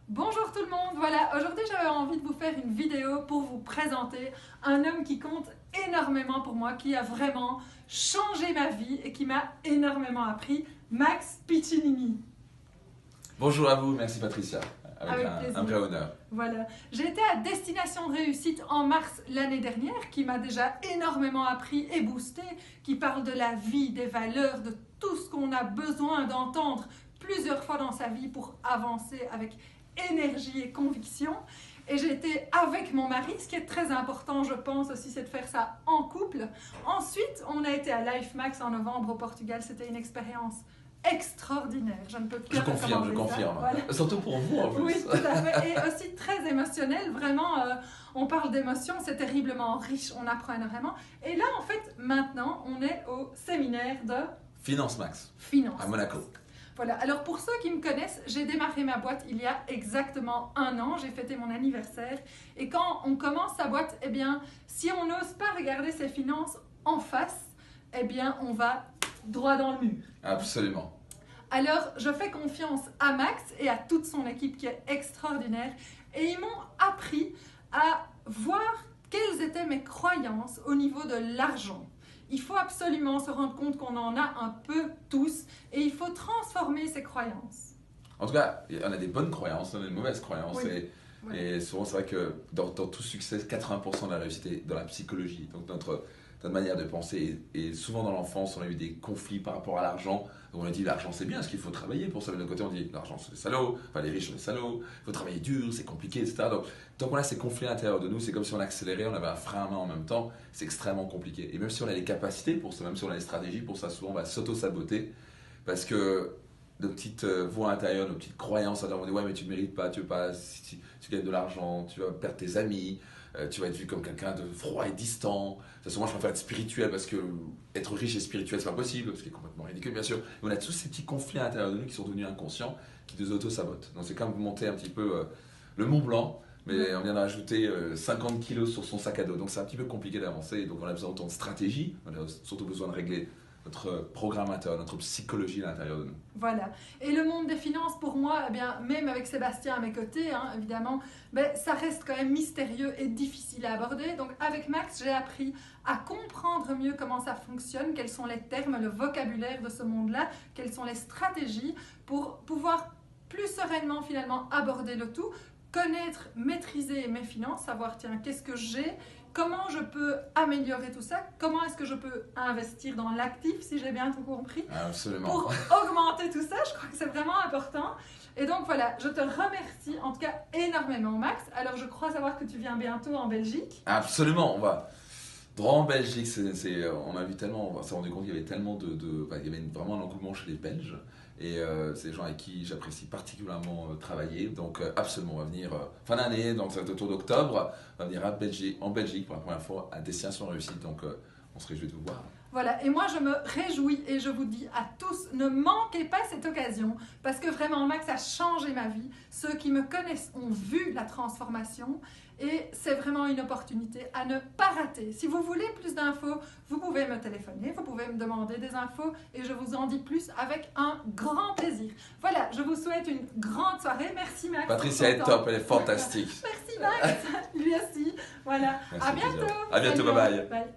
Bonjour tout le monde, voilà, aujourd'hui j'avais envie de vous faire une vidéo pour vous présenter un homme qui compte énormément pour moi, qui a vraiment changé ma vie et qui m'a énormément appris, Max Piccinini. Bonjour à vous, merci Patricia, avec plaisir. un vrai honneur. Voilà, j'ai été à Destination Réussite en mars l'année dernière, qui m'a déjà énormément appris et boosté, qui parle de la vie, des valeurs, de tout ce qu'on a besoin d'entendre plusieurs fois dans sa vie pour avancer avec énergie et conviction. Et j'ai été avec mon mari, ce qui est très important, je pense aussi, c'est de faire ça en couple. Ensuite, on a été à LifeMax en novembre au Portugal, c'était une expérience extraordinaire. Je ne peux que Je confirme. Voilà. Surtout pour vous en plus. Oui, tout à fait. Et aussi très émotionnel. Vraiment, on parle d'émotions, c'est terriblement riche, on apprend énormément. Et là, en fait, maintenant, on est au séminaire de Finance Max, finance. à Monaco. Voilà, alors pour ceux qui me connaissent, j'ai démarré ma boîte il y a exactement 1 an, j'ai fêté mon anniversaire. Et quand on commence sa boîte, eh bien, si on n'ose pas regarder ses finances en face, eh bien, on va droit dans le mur. Absolument. Alors, je fais confiance à Max et à toute son équipe qui est extraordinaire. Et ils m'ont appris à voir quelles étaient mes croyances au niveau de l'argent. Il faut absolument se rendre compte qu'on en a un peu tous et il faut transformer ces croyances. En tout cas, on a des bonnes croyances, on a des mauvaises croyances. Oui. Et souvent, c'est vrai que dans tout succès, 80% de la réussite est dans la psychologie. Donc, notre manière de penser. Et souvent, dans l'enfance, on a eu des conflits par rapport à l'argent. Donc, on a dit l'argent, c'est bien, parce qu'il faut travailler pour ça. Mais d'un côté, on dit l'argent, c'est des salauds. Enfin, les riches sont des salauds. Il faut travailler dur, c'est compliqué, etc. Donc, tant qu'on a ces conflits à l'intérieur de nous, c'est comme si on accélérait, on avait un frein à main en même temps. C'est extrêmement compliqué. Et même si on a les capacités pour ça, même si on a les stratégies pour ça, souvent, on va s'auto-saboter. Parce que nos petites voix intérieures, nos petites croyances, on dit ouais mais tu ne mérites pas, tu veux pas, si tu gagnes de l'argent, tu vas perdre tes amis, tu vas être vu comme quelqu'un de froid et distant. De toute façon, moi je préfère être spirituel parce que être riche et spirituel c'est pas possible, ce qui est complètement ridicule bien sûr. Mais on a tous ces petits conflits à l'intérieur de nous qui sont devenus inconscients, qui nous auto-sabotent. Donc c'est comme monter un petit peu le Mont Blanc, mais on vient d'ajouter 50 kilos sur son sac à dos. Donc c'est un petit peu compliqué d'avancer, donc on a besoin autant de stratégie, on a surtout besoin de régler notre programmateur, notre psychologie à l'intérieur de nous. Voilà. Et le monde des finances, pour moi, eh bien, même avec Sébastien à mes côtés, évidemment, ben, ça reste quand même mystérieux et difficile à aborder. Donc avec Max, j'ai appris à comprendre mieux comment ça fonctionne, quels sont les termes, le vocabulaire de ce monde-là, quelles sont les stratégies pour pouvoir plus sereinement finalement aborder le tout, connaître, maîtriser mes finances, savoir tiens, qu'est-ce que j'ai, comment je peux améliorer tout ça, comment est-ce que je peux investir dans l'actif, si j'ai bien tout compris, Absolument. pour augmenter tout ça, je crois que c'est vraiment important. Et donc voilà, je te remercie en tout cas énormément Max. Alors je crois savoir que tu viens bientôt en Belgique. Absolument, on va droit en Belgique, on a vu tellement, on s'est rendu compte qu'il y avait tellement il y avait vraiment un engouement chez les Belges. Et c'est des gens avec qui j'apprécie particulièrement travailler. Donc absolument, on va venir fin d'année, donc c'est autour d'octobre, on va venir en Belgique pour la première fois à Destination Réussite. Donc on se réjouit de vous voir. Voilà, et moi je me réjouis et je vous dis à tous, ne manquez pas cette occasion parce que vraiment Max a changé ma vie. Ceux qui me connaissent ont vu la transformation et c'est vraiment une opportunité à ne pas rater. Si vous voulez plus d'infos, vous pouvez me téléphoner, vous pouvez me demander des infos et je vous en dis plus avec un grand plaisir. Voilà, je vous souhaite une grande soirée. Merci Max. Patricia est top, elle est fantastique. Merci Max, lui aussi. Voilà, Merci, à bientôt. À bientôt, Salut. bye bye. Bye.